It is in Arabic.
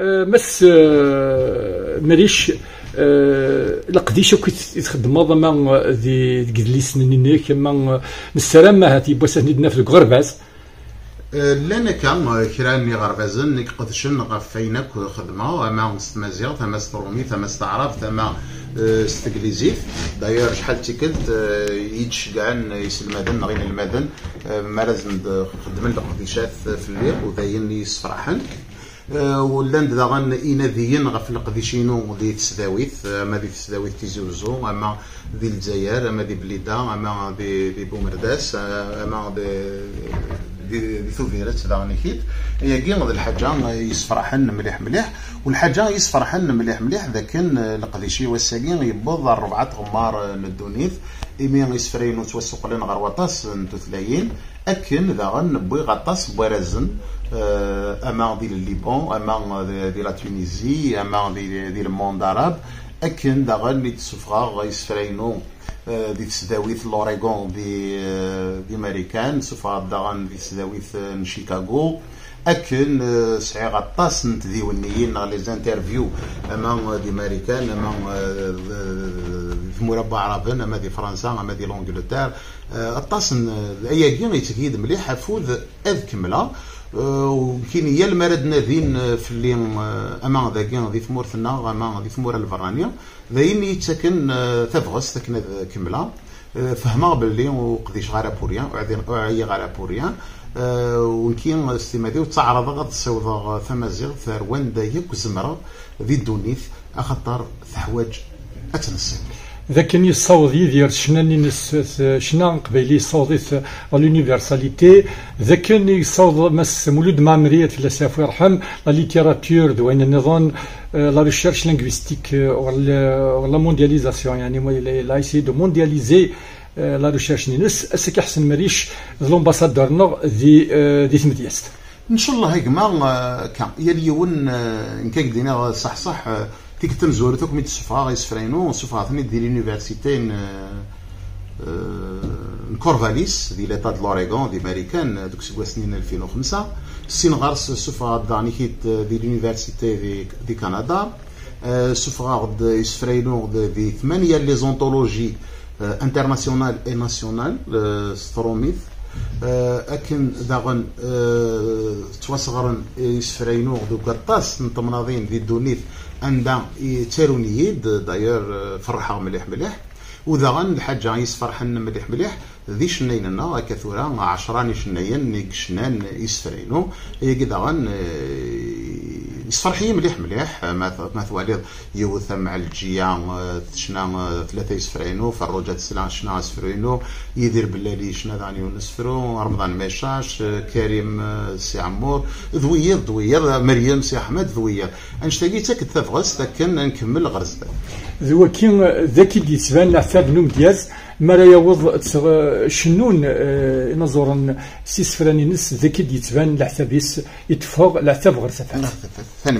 مس مريش لقديش يتخدم ما ذي قدليس نيني كما نسلام هاتي بوسني في الغرباز لأن كان كراني غربازن نقدشن غفينك خدمة أما مستمازيغ ثما سترومي ثما ستعرب ثما استقليزيف داير شحال تيكلت يتشجعن يسلمادن غير المدن ما لازم خدمن القديشات في الليل وذاين يسفرحن ولان داغن إناذيين غف القديشينو دي تسداويث أما دي تسداويث تيزوزو أما دي الجزائر أما دي بليدا أما دي بومرداس أما دي ثوفيرات داغني كيت هي كين الحاجة يسفرحن مليح مليح والحاجة يسفرحن مليح مليح ذاكن القديشي والساقين يبوض الربعة غمار ندونيث إمي يسفرين توسق لنا غير وطاس نتوثلايين أكن داغن بوي غطاس بوارزن أما ديال الليبان أما ديال لا تونيزي أما ديال الموند عرب أكن داغن اللي تسفغا يسفرينو دي تسداويث لوريغون دي امريكان سفغا داغن دي تسداويث شيكاغو أكن سعي غطاس نتديونيين لي زانترفيو أما دي امريكان أما في مربع عربان أما دي فرنسا أما دي لونجلتير غطاس أياكين يتكيد مليح فوذ أذ كملة وكاين هي المرض نادين في اللي اما ذاكين ذي ثمورتنا اما ذي ثمور الفرانيه ذاين يتسكن تفغس تكن كمله فهمها باللي وقديش غالا بوريان وعي غالا بوريان وكاين استمادي وتعرض غاد تصوض ثمازيغ ثروان دايك وزمره ذي الدونيث اخطر ثحواج اتنسي ذاك يصوض يدير شنا قبيلي يصوض لونيفرساليتي ذاك يصوض مس مولود مامرية فلسفة يرحم لا ليتيراتور دوين النظام لا ريشيرش لينغويستيك ولا موندياليزاسيون يعني لا يسي دو موندياليزي لا ريشيرش نينس اسك احسن مريش لومباسادور نو ذي ثمدياست ان شاء الله هيك ما كان يليون ان كان دينا صح تيكتم زورتك ميت الصفا يسفرينو الصفا ثني ديال لونيفرسيتي كورفاليس ديال ليطا د لوريغون دي امريكان دوك سوا سنين 2005 السين غارس الصفا داني كيت ديال لونيفرسيتي دي كندا الصفا يسفرينو دي 8 لي زونتولوجي انترناسيونال اي ناسيونال ستروميث اكن داغن تواسغرن يسفرينو دوك طاس نطمناضين دي دونيث عندها تارونيد داير فرحه مليح مليح وداغن الحاجه يسفرحن مليح مليح ذي شنيننا كثورا 10 شناين نيكشنان يسفرينو هي كداغن يسفرحي مليح مليح ما ثواليض يوث مع الجيا شنا 3 يسفرينو فروجات سلا شنا يسفرينو يدير بلالي شنا داني ونسفرو رمضان ميشاش كريم سي عمور ذويض مريم سي احمد ذويض انشتاقي تاك تفغس كان نكمل غرز ذو كين ذاكي يتبان العتاب نوم دياز ما لا يوض شنون نزورن سيس فراني نس ذاكي يتبان العتاب يتفوق العتاب غير سفاح ثاني